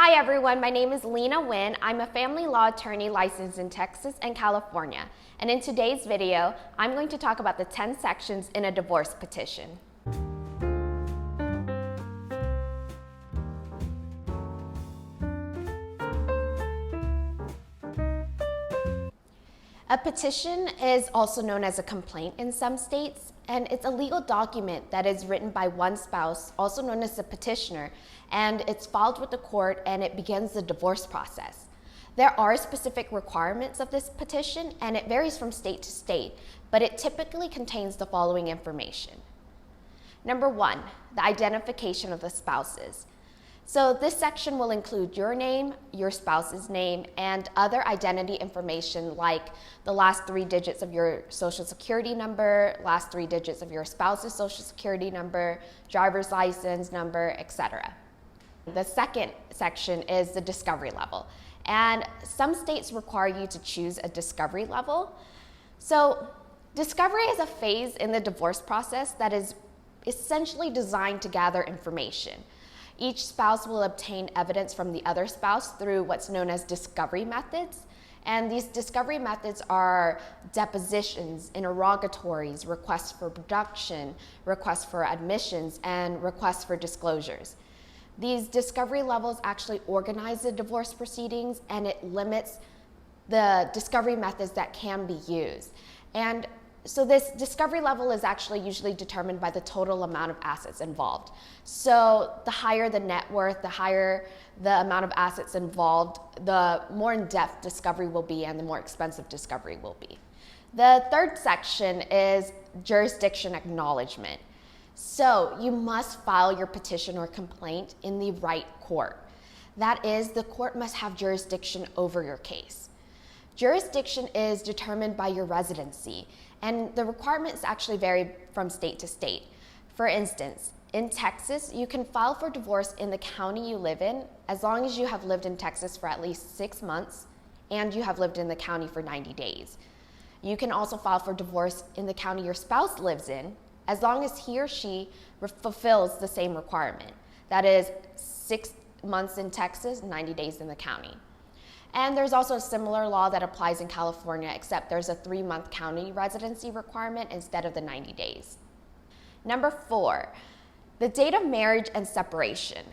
Hi everyone, my name is Lena Nguyen. I'm a family law attorney licensed in Texas and California. And in today's video, I'm going to talk about the 10 sections in a divorce petition. A petition is also known as a complaint in some states, and it's a legal document that is written by one spouse, also known as the petitioner, and it's filed with the court and it begins the divorce process. There are specific requirements of this petition, and it varies from state to state, but it typically contains the following information. Number one, the identification of the spouses. So this section will include your name, your spouse's name, and other identity information like the last 3 digits of your social security number, last 3 digits of your spouse's social security number, driver's license number, etc. The second section is the discovery level, and some states require you to choose a discovery level. So discovery is a phase in the divorce process that is essentially designed to gather information. Each spouse will obtain evidence from the other spouse through what's known as discovery methods. And these discovery methods are depositions, interrogatories, requests for production, requests for admissions, and requests for disclosures. These discovery levels actually organize the divorce proceedings, and it limits the discovery methods that can be used. And so this discovery level is actually usually determined by the total amount of assets involved. So the higher the net worth, the higher the amount of assets involved, the more in-depth discovery will be and the more expensive discovery will be. The third section is jurisdiction acknowledgement. So you must file your petition or complaint in the right court. That is, the court must have jurisdiction over your case. Jurisdiction is determined by your residency, and the requirements actually vary from state to state. For instance, in Texas, you can file for divorce in the county you live in as long as you have lived in Texas for at least 6 months and you have lived in the county for 90 days. You can also file for divorce in the county your spouse lives in as long as he or she fulfills the same requirement. That is 6 months in Texas, 90 days in the county. And there's also a similar law that applies in California, except there's a 3-month county residency requirement instead of the 90 days. Number 4, the date of marriage and separation.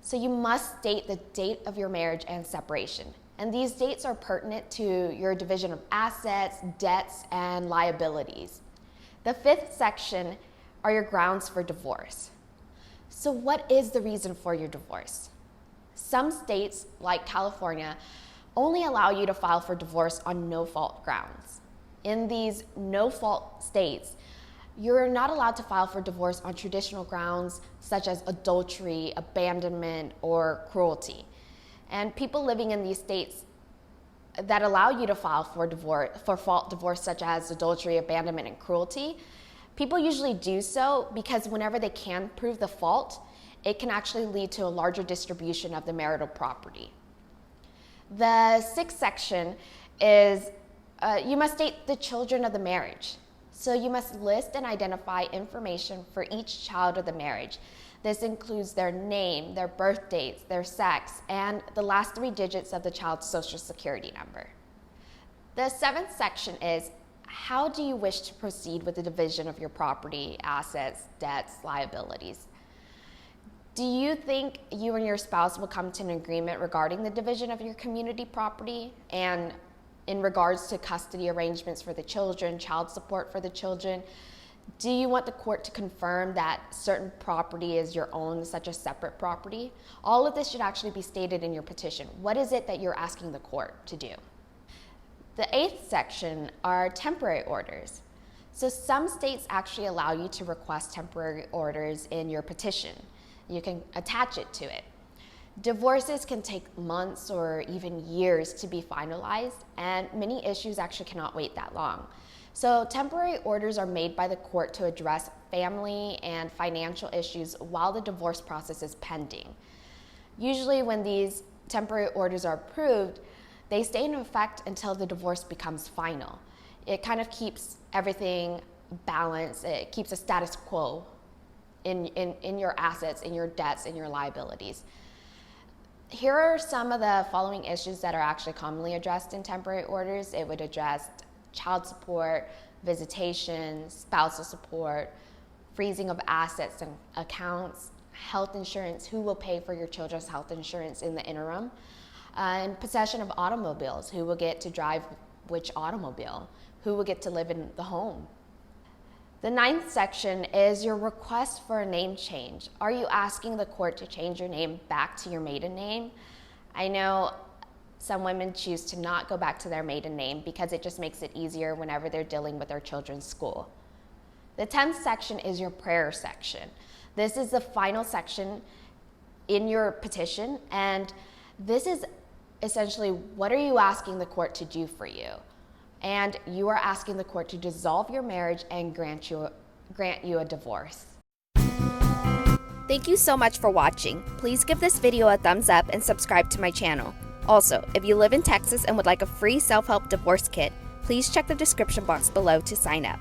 So you must state the date of your marriage and separation. And these dates are pertinent to your division of assets, debts, and liabilities. The 5th section are your grounds for divorce. So what is the reason for your divorce? Some states, like California, only allow you to file for divorce on no-fault grounds. In these no-fault states, you're not allowed to file for divorce on traditional grounds such as adultery, abandonment, or cruelty. And people living in these states that allow you to file for fault divorce such as adultery, abandonment, and cruelty, people usually do so because whenever they can prove the fault, it can actually lead to a larger distribution of the marital property. The 6th section is you must state the children of the marriage. So you must list and identify information for each child of the marriage. This includes their name, their birth dates, their sex, and the last 3 digits of the child's social security number. The 7th section is how do you wish to proceed with the division of your property, assets, debts, liabilities? Do you think you and your spouse will come to an agreement regarding the division of your community property and in regards to custody arrangements for the children, child support for the children? Do you want the court to confirm that certain property is your own, such as separate property? All of this should actually be stated in your petition. What is it that you're asking the court to do? The 8th section are temporary orders. So some states actually allow you to request temporary orders in your petition. You can attach it to it. Divorces can take months or even years to be finalized, and many issues actually cannot wait that long. So temporary orders are made by the court to address family and financial issues while the divorce process is pending. Usually when these temporary orders are approved, they stay in effect until the divorce becomes final. It kind of keeps everything balanced. It keeps a status quo in your assets, in your debts, in your liabilities. Here are some of the following issues that are actually commonly addressed in temporary orders. It would address child support, visitation, spousal support, freezing of assets and accounts, health insurance, who will pay for your children's health insurance in the interim, and possession of automobiles, who will get to drive which automobile, who will get to live in the home. The ninth section is your request for a name change. Are you asking the court to change your name back to your maiden name? I know some women choose to not go back to their maiden name because it just makes it easier whenever they're dealing with their children's school. The 10th section is your prayer section. This is the final section in your petition, and this is essentially, what are you asking the court to do for you? And you are asking the court to dissolve your marriage and grant you a divorce. Thank you so much for watching. Please give this video a thumbs up and subscribe to my channel. Also, if you live in Texas and would like a free self-help divorce kit, please check the description box below to sign up.